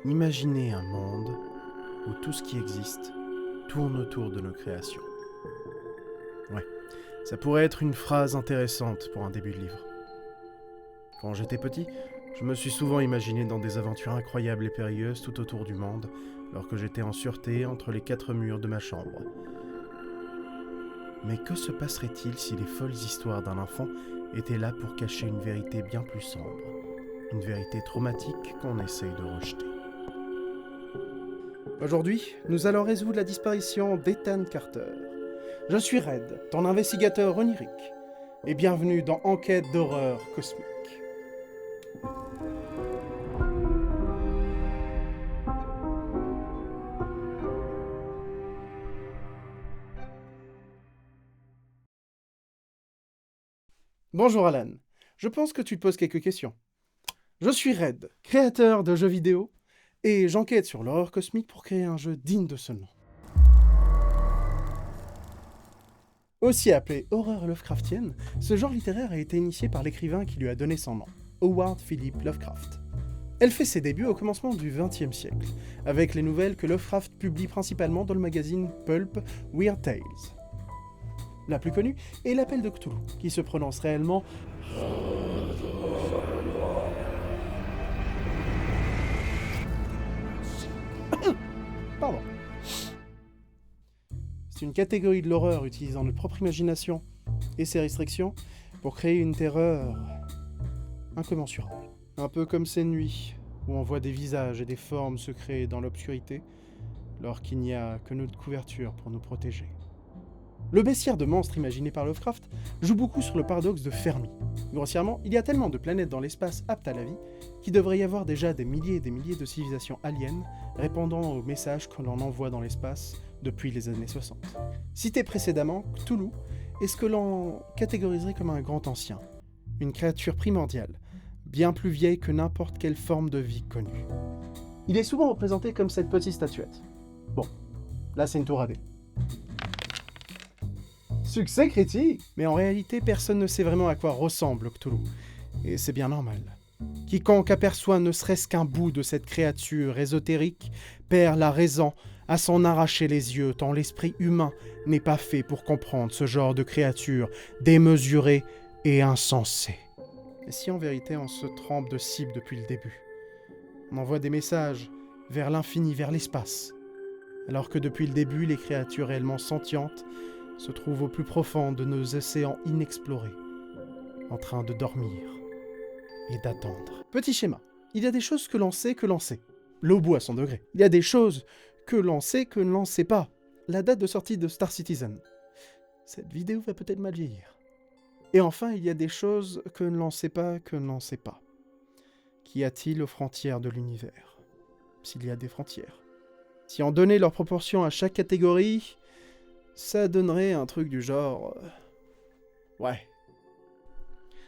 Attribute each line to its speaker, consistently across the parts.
Speaker 1: Imaginez un monde où tout ce qui existe tourne autour de nos créations. Ouais, ça pourrait être une phrase intéressante pour un début de livre. Quand j'étais petit, je me suis souvent imaginé dans des aventures incroyables et périlleuses tout autour du monde, alors que j'étais en sûreté entre les 4 murs de ma chambre. Mais que se passerait-il si les folles histoires d'un enfant étaient là pour cacher une vérité bien plus sombre, une vérité traumatique qu'on essaye de rejeter? Aujourd'hui, nous allons résoudre la disparition d'Ethan Carter. Je suis Red, ton investigateur onirique, et bienvenue dans Enquête d'horreur cosmique. Bonjour Alan, je pense que tu te poses quelques questions. Je suis Red, créateur de jeux vidéo, et j'enquête sur l'horreur cosmique pour créer un jeu digne de ce nom. Aussi appelé horreur Lovecraftienne, ce genre littéraire a été initié par l'écrivain qui lui a donné son nom, Howard Philip Lovecraft. Elle fait ses débuts au commencement du XXe siècle, avec les nouvelles que Lovecraft publie principalement dans le magazine pulp Weird Tales. La plus connue est l'Appel de Cthulhu, qui se prononce réellement Pardon. C'est une catégorie de l'horreur utilisant notre propre imagination et ses restrictions pour créer une terreur incommensurable. Un peu comme ces nuits où on voit des visages et des formes se créer dans l'obscurité, alors qu'il n'y a que notre couverture pour nous protéger. Le bestiaire de monstres imaginé par Lovecraft joue beaucoup sur le paradoxe de Fermi. Grossièrement, il y a tellement de planètes dans l'espace aptes à la vie qu'il devrait y avoir déjà des milliers et des milliers de civilisations aliens répondant aux messages que l'on envoie dans l'espace depuis les années 60. Cité précédemment, Cthulhu est ce que l'on catégoriserait comme un grand ancien, une créature primordiale, bien plus vieille que n'importe quelle forme de vie connue. Il est souvent représenté comme cette petite statuette. Bon, là c'est une tour à dés. Succès critique! Mais en réalité, personne ne sait vraiment à quoi ressemble Cthulhu. Et c'est bien normal. Quiconque aperçoit ne serait-ce qu'un bout de cette créature ésotérique perd la raison à s'en arracher les yeux, tant l'esprit humain n'est pas fait pour comprendre ce genre de créature démesurée et insensée. Et si en vérité on se trompe de cible depuis le début? On envoie des messages vers l'infini, vers l'espace, alors que depuis le début, les créatures réellement sentientes se trouvent au plus profond de nos océans inexplorés, en train de dormir et d'attendre. Petit schéma. Il y a des choses que l'on sait que l'on sait. L'eau bout à son degré. Il y a des choses que l'on sait que l'on sait pas. La date de sortie de Star Citizen. Cette vidéo va peut-être mal vieillir. Et enfin, il y a des choses que l'on sait pas que l'on sait pas. Qu'y a-t-il aux frontières de l'univers? S'il y a des frontières. Si on donnait leur proportion à chaque catégorie, ça donnerait un truc du genre... Ouais.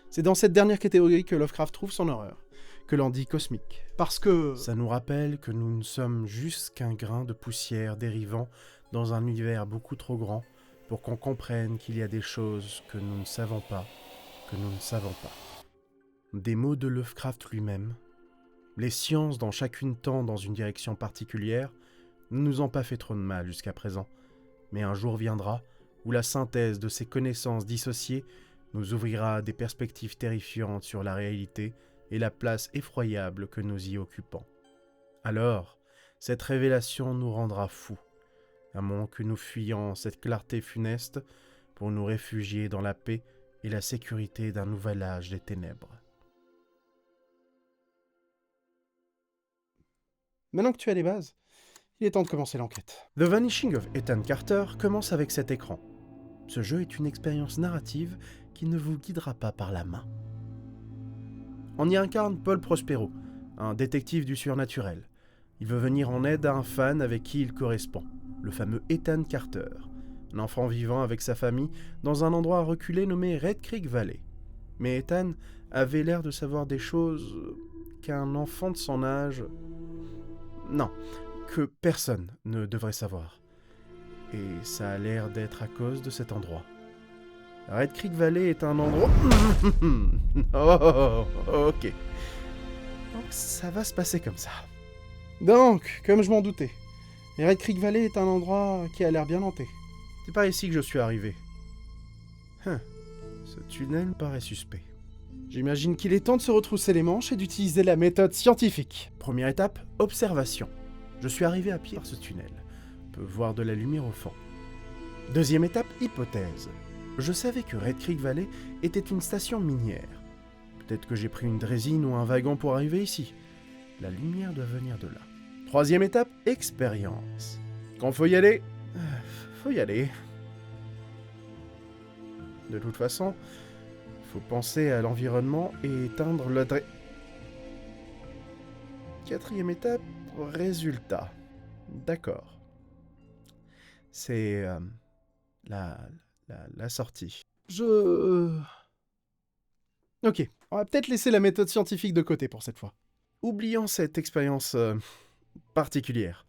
Speaker 1: C'est dans cette dernière catégorie que Lovecraft trouve son horreur, que l'on dit cosmique. Parce que... ça nous rappelle que nous ne sommes juste qu'un grain de poussière dérivant dans un univers beaucoup trop grand pour qu'on comprenne qu'il y a des choses que nous ne savons pas, que nous ne savons pas. Des mots de Lovecraft lui-même. Les sciences dans chacune tend dans une direction particulière ne nous ont pas fait trop de mal jusqu'à présent. Mais un jour viendra où la synthèse de ces connaissances dissociées nous ouvrira des perspectives terrifiantes sur la réalité et la place effroyable que nous y occupons. Alors, cette révélation nous rendra fous, à moins que nous fuyions cette clarté funeste pour nous réfugier dans la paix et la sécurité d'un nouvel âge des ténèbres. Maintenant que tu as les bases, il est temps de commencer l'enquête. The Vanishing of Ethan Carter commence avec cet écran. Ce jeu est une expérience narrative qui ne vous guidera pas par la main. On y incarne Paul Prospero, un détective du surnaturel. Il veut venir en aide à un fan avec qui il correspond, le fameux Ethan Carter, un enfant vivant avec sa famille dans un endroit reculé nommé Red Creek Valley. Mais Ethan avait l'air de savoir des choses qu'un enfant de son âge... Non, que personne ne devrait savoir. Et ça a l'air d'être à cause de cet endroit. Red Creek Valley est un endroit... Oh, ok. Donc ça va se passer comme ça. Donc, comme je m'en doutais, Red Creek Valley est un endroit qui a l'air bien hanté. C'est par ici que je suis arrivé. Ce tunnel paraît suspect. J'imagine qu'il est temps de se retrousser les manches et d'utiliser la méthode scientifique. Première étape, observation. Je suis arrivé à pied par ce tunnel. On peut voir de la lumière au fond. Deuxième étape, hypothèse. Je savais que Red Creek Valley était une station minière. Peut-être que j'ai pris une draisine ou un wagon pour arriver ici. La lumière doit venir de là. Troisième étape, expérience. Quand faut y aller, faut y aller. De toute façon, faut penser à l'environnement et éteindre le Quatrième étape, résultat. D'accord. C'est la sortie. Ok, on va peut-être laisser la méthode scientifique de côté pour cette fois. Oublions cette expérience particulière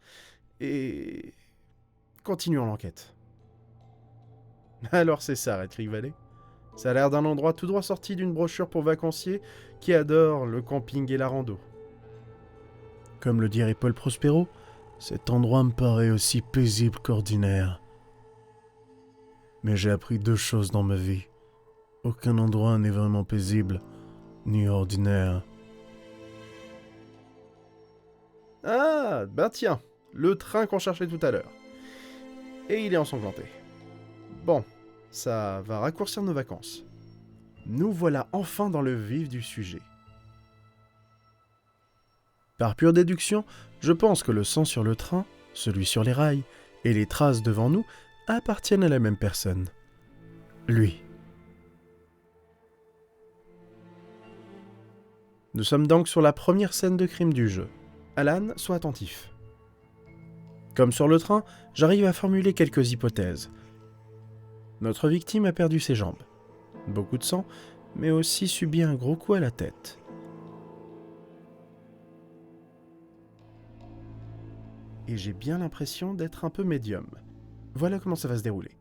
Speaker 1: et continuons l'enquête. Alors c'est ça, Red Creek Valley. Ça a l'air d'un endroit tout droit sorti d'une brochure pour vacanciers qui adorent le camping et la rando. Comme le dirait Paul Prospero, cet endroit me paraît aussi paisible qu'ordinaire. Mais j'ai appris 2 choses dans ma vie. Aucun endroit n'est vraiment paisible, ni ordinaire. Ah, ben tiens, le train qu'on cherchait tout à l'heure. Et il est ensanglanté. Bon, ça va raccourcir nos vacances. Nous voilà enfin dans le vif du sujet. Par pure déduction, je pense que le sang sur le train, celui sur les rails, et les traces devant nous appartiennent à la même personne. Lui. Nous sommes donc sur la première scène de crime du jeu. Alan, sois attentif. Comme sur le train, j'arrive à formuler quelques hypothèses. Notre victime a perdu ses jambes. Beaucoup de sang, mais aussi subi un gros coup à la tête. Et j'ai bien l'impression d'être un peu médium. Voilà comment ça va se dérouler.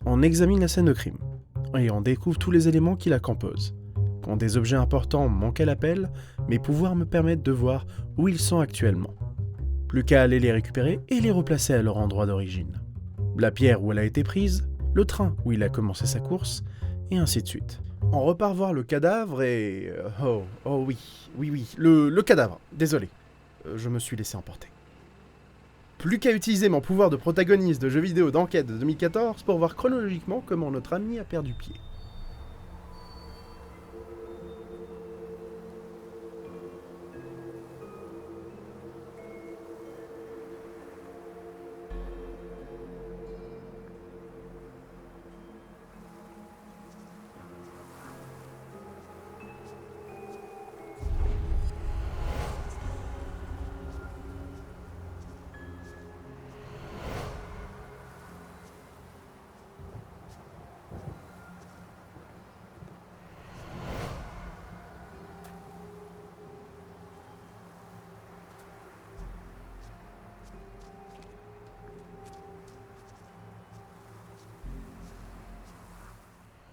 Speaker 1: On examine la scène de crime, et on découvre tous les éléments qui la composent. Quand des objets importants manquent à l'appel, mes pouvoirs me permettent de voir où ils sont actuellement. Plus qu'à aller les récupérer et les replacer à leur endroit d'origine. La pierre où elle a été prise, le train où il a commencé sa course, et ainsi de suite. On repart voir le cadavre et... Oh oui, le cadavre, désolé. Je me suis laissé emporter. Plus qu'à utiliser mon pouvoir de protagoniste de jeux vidéo d'enquête de 2014 pour voir chronologiquement comment notre ami a perdu pied.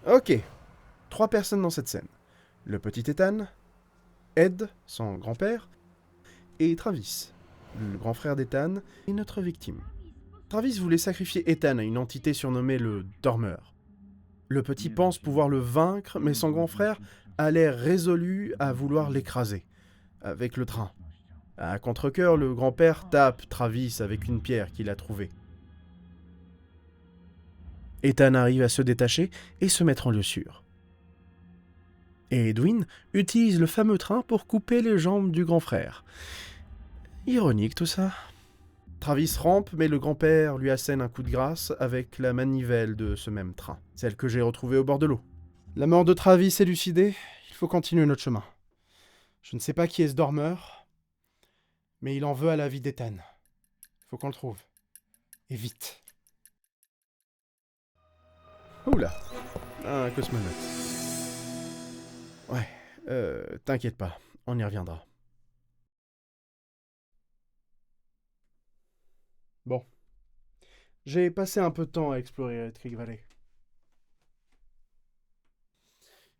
Speaker 1: Ok, 3 personnes dans cette scène. Le petit Ethan, Ed, son grand-père, et Travis, le grand frère d'Ethan, et notre victime. Travis voulait sacrifier Ethan à une entité surnommée le Dormeur. Le petit pense pouvoir le vaincre, mais son grand frère a l'air résolu à vouloir l'écraser, avec le train. À contre-cœur, le grand-père tape Travis avec une pierre qu'il a trouvée. Ethan arrive à se détacher et se mettre en lieu sûr. Et Edwin utilise le fameux train pour couper les jambes du grand frère. Ironique tout ça. Travis rampe, mais le grand-père lui assène un coup de grâce avec la manivelle de ce même train, celle que j'ai retrouvée au bord de l'eau. La mort de Travis élucidée, il faut continuer notre chemin. Je ne sais pas qui est ce dormeur, mais il en veut à la vie d'Ethan. Il faut qu'on le trouve. Et vite. Oula, un cosmonaute. Ouais, t'inquiète pas, on y reviendra. Bon. J'ai passé un peu de temps à explorer Red Creek Valley.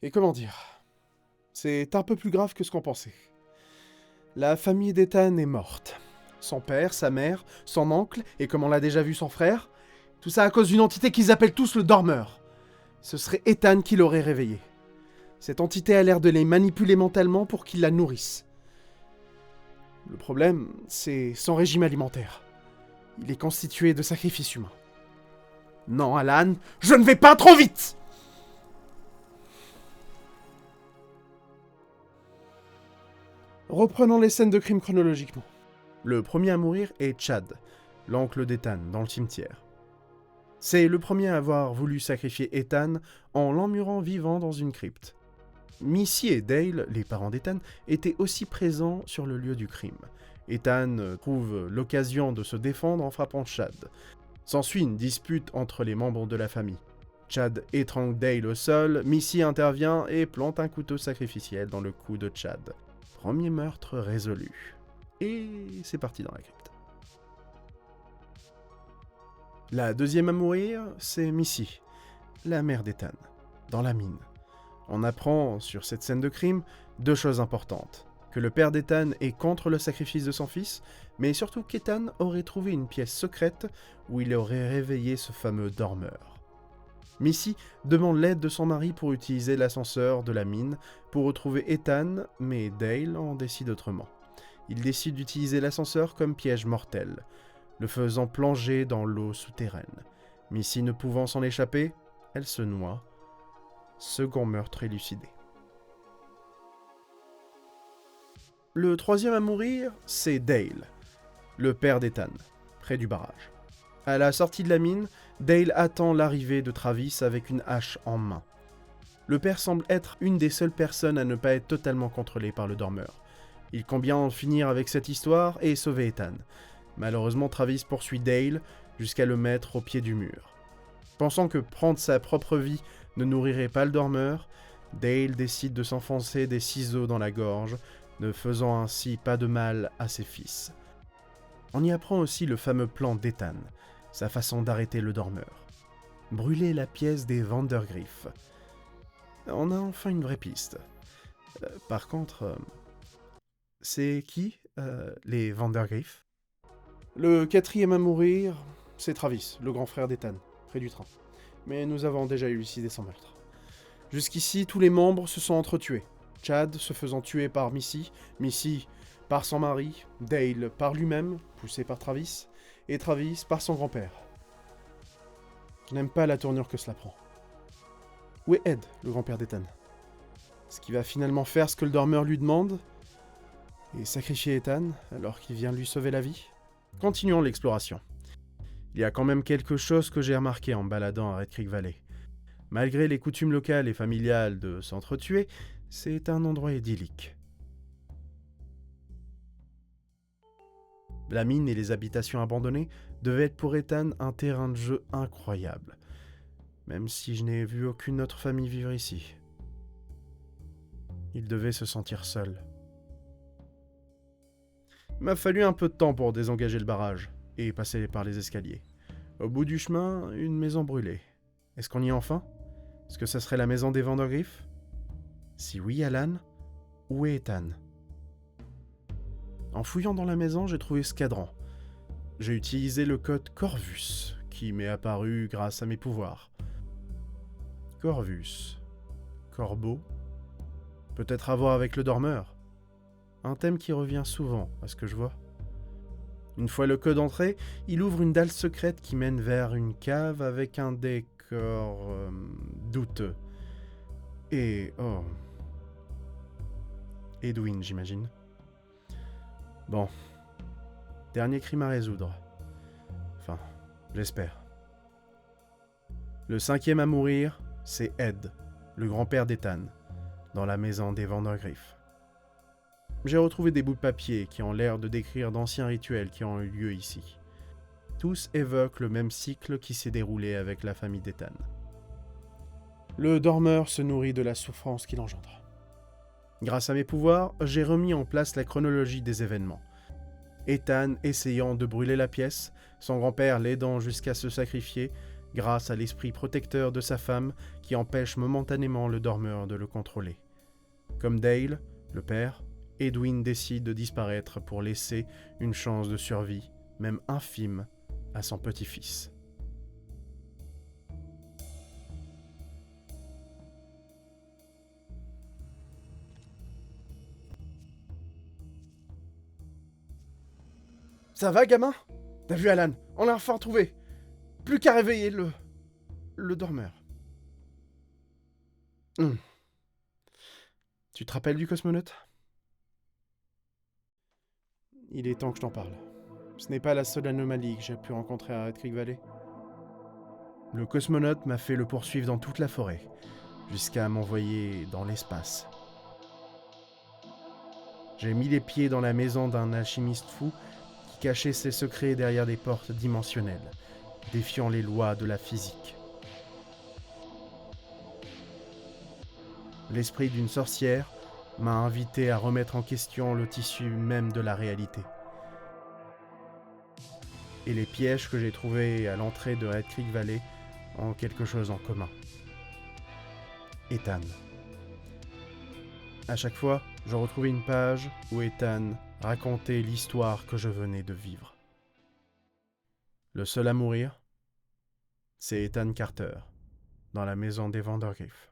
Speaker 1: Et comment dire, c'est un peu plus grave que ce qu'on pensait. La famille d'Ethan est morte. Son père, sa mère, son oncle, et comme on l'a déjà vu, son frère. Tout ça à cause d'une entité qu'ils appellent tous le dormeur. Ce serait Ethan qui l'aurait réveillé. Cette entité a l'air de les manipuler mentalement pour qu'ils la nourrissent. Le problème, c'est son régime alimentaire. Il est constitué de sacrifices humains. Non, Alan, je ne vais pas trop vite! Reprenons les scènes de crime chronologiquement. Le premier à mourir est Chad, l'oncle d'Ethan, dans le cimetière. C'est le premier à avoir voulu sacrifier Ethan en l'emmurant vivant dans une crypte. Missy et Dale, les parents d'Ethan, étaient aussi présents sur le lieu du crime. Ethan trouve l'occasion de se défendre en frappant Chad. S'ensuit une dispute entre les membres de la famille. Chad étrangle Dale au sol, Missy intervient et plante un couteau sacrificiel dans le cou de Chad. Premier meurtre résolu. Et c'est parti dans la crypte. La deuxième à mourir, c'est Missy, la mère d'Ethan, dans la mine. On apprend, sur cette scène de crime, 2 choses importantes. Que le père d'Ethan est contre le sacrifice de son fils, mais surtout qu'Ethan aurait trouvé une pièce secrète où il aurait réveillé ce fameux dormeur. Missy demande l'aide de son mari pour utiliser l'ascenseur de la mine pour retrouver Ethan, mais Dale en décide autrement. Il décide d'utiliser l'ascenseur comme piège mortel, le faisant plonger dans l'eau souterraine. Missy ne pouvant s'en échapper, elle se noie. Second meurtre élucidé. Le troisième à mourir, c'est Dale, le père d'Ethan, près du barrage. À la sortie de la mine, Dale attend l'arrivée de Travis avec une hache en main. Le père semble être une des seules personnes à ne pas être totalement contrôlée par le dormeur. Il compte bien en finir avec cette histoire et sauver Ethan. Malheureusement, Travis poursuit Dale jusqu'à le mettre au pied du mur. Pensant que prendre sa propre vie ne nourrirait pas le dormeur, Dale décide de s'enfoncer des ciseaux dans la gorge, ne faisant ainsi pas de mal à ses fils. On y apprend aussi le fameux plan d'Ethan, sa façon d'arrêter le dormeur. Brûler la pièce des Vandergriff. On a enfin une vraie piste. Par contre, c'est qui, les Vandergriff? Le quatrième à mourir, c'est Travis, le grand frère d'Ethan, près du train. Mais nous avons déjà élucidé son meurtre. Jusqu'ici, tous les membres se sont entretués. Chad se faisant tuer par Missy, Missy par son mari, Dale par lui-même, poussé par Travis, et Travis par son grand-père. Je n'aime pas la tournure que cela prend. Où est Ed, le grand-père d'Ethan? Est-ce qu'il va finalement faire ce que le dormeur lui demande et sacrifier Ethan alors qu'il vient lui sauver la vie? Continuons l'exploration. Il y a quand même quelque chose que j'ai remarqué en me baladant à Red Creek Valley. Malgré les coutumes locales et familiales de s'entretuer, c'est un endroit idyllique. La mine et les habitations abandonnées devaient être pour Ethan un terrain de jeu incroyable, même si je n'ai vu aucune autre famille vivre ici. Il devait se sentir seul. Il m'a fallu un peu de temps pour désengager le barrage et passer par les escaliers. Au bout du chemin, une maison brûlée. Est-ce qu'on y est enfin? Est-ce que ça serait la maison des Vandergriff? Si oui, Alan, où est Ethan? En fouillant dans la maison, j'ai trouvé ce cadran. J'ai utilisé le code Corvus, qui m'est apparu grâce à mes pouvoirs. Corvus. Corbeau. Peut-être à voir avec le dormeur. Un thème qui revient souvent, à ce que je vois. Une fois le code entré, il ouvre une dalle secrète qui mène vers une cave avec un décor douteux. Et... oh... Edwin, j'imagine. Bon. Dernier crime à résoudre. Enfin, j'espère. Le cinquième à mourir, c'est Ed, le grand-père d'Ethan, dans la maison des Vandergriff. J'ai retrouvé des bouts de papier qui ont l'air de décrire d'anciens rituels qui ont eu lieu ici. Tous évoquent le même cycle qui s'est déroulé avec la famille d'Ethan. Le dormeur se nourrit de la souffrance qu'il engendre. Grâce à mes pouvoirs, j'ai remis en place la chronologie des événements. Ethan essayant de brûler la pièce, son grand-père l'aidant jusqu'à se sacrifier, grâce à l'esprit protecteur de sa femme qui empêche momentanément le dormeur de le contrôler. Comme Dale, le père, Edwin décide de disparaître pour laisser une chance de survie, même infime, à son petit-fils. Ça va, gamin? T'as vu, Alan? On l'a enfin trouvé. Plus qu'à réveiller le dormeur. Tu te rappelles du cosmonaute? Il est temps que je t'en parle. Ce n'est pas la seule anomalie que j'ai pu rencontrer à Red Creek Valley. Le cosmonaute m'a fait le poursuivre dans toute la forêt, jusqu'à m'envoyer dans l'espace. J'ai mis les pieds dans la maison d'un alchimiste fou qui cachait ses secrets derrière des portes dimensionnelles, défiant les lois de la physique. L'esprit d'une sorcière m'a invité à remettre en question le tissu même de la réalité. Et les pièges que j'ai trouvés à l'entrée de Red Creek Valley ont quelque chose en commun. Ethan. À chaque fois, je retrouvais une page où Ethan racontait l'histoire que je venais de vivre. Le seul à mourir, c'est Ethan Carter, dans la maison des Vandergriff.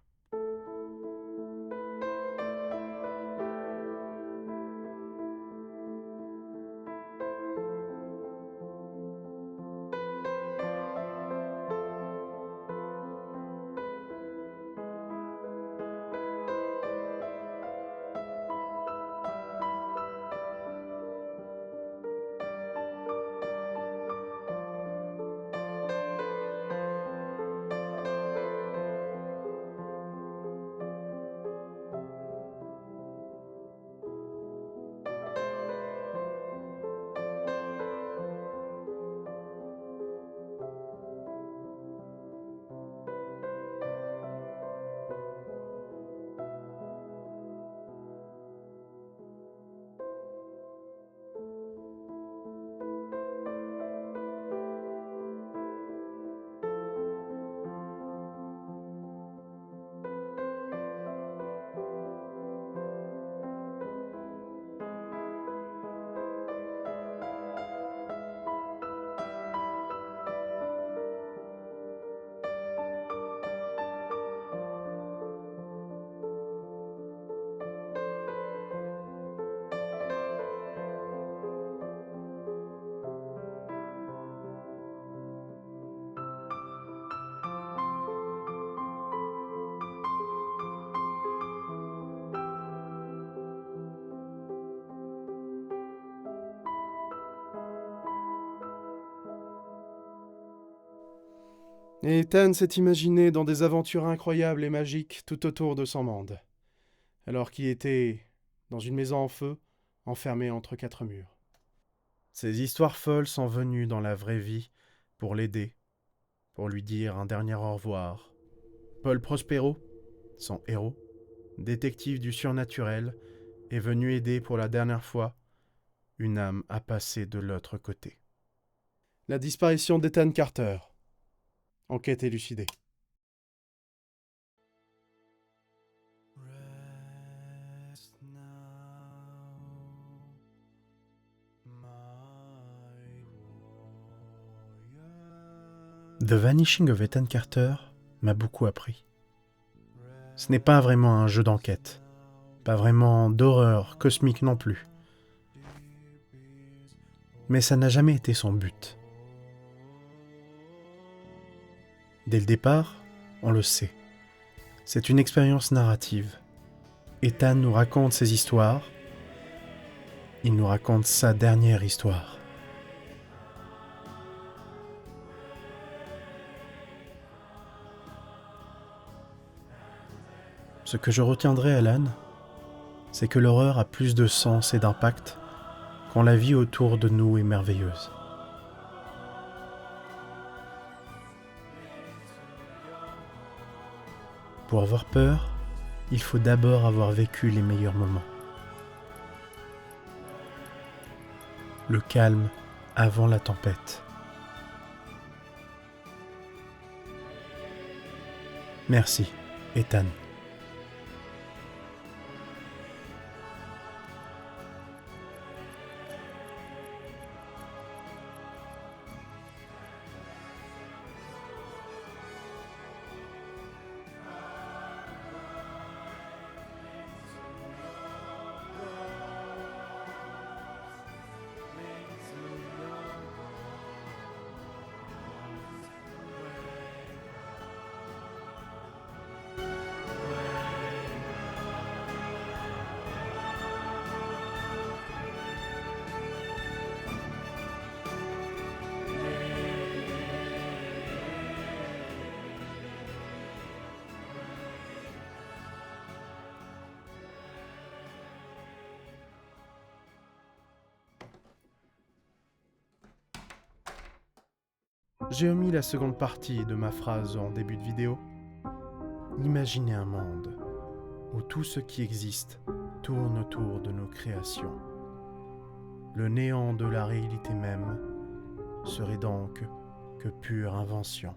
Speaker 1: Et Ethan s'est imaginé dans des aventures incroyables et magiques tout autour de son monde, alors qu'il était dans une maison en feu, enfermé entre quatre murs. Ces histoires folles sont venues dans la vraie vie pour l'aider, pour lui dire un dernier au revoir. Paul Prospero, son héros, détective du surnaturel, est venu aider pour la dernière fois une âme à passer de l'autre côté. La disparition d'Ethan Carter. Enquête élucidée. The Vanishing of Ethan Carter m'a beaucoup appris. Ce n'est pas vraiment un jeu d'enquête, pas vraiment d'horreur cosmique non plus. Mais ça n'a jamais été son but. Dès le départ, on le sait, c'est une expérience narrative. Ethan nous raconte ses histoires, il nous raconte sa dernière histoire. Ce que je retiendrai, Alan, c'est que l'horreur a plus de sens et d'impact quand la vie autour de nous est merveilleuse. Pour avoir peur, il faut d'abord avoir vécu les meilleurs moments. Le calme avant la tempête. Merci, Ethan. J'ai omis la seconde partie de ma phrase en début de vidéo. Imaginez un monde où tout ce qui existe tourne autour de nos créations. Le néant de la réalité même serait donc que pure invention.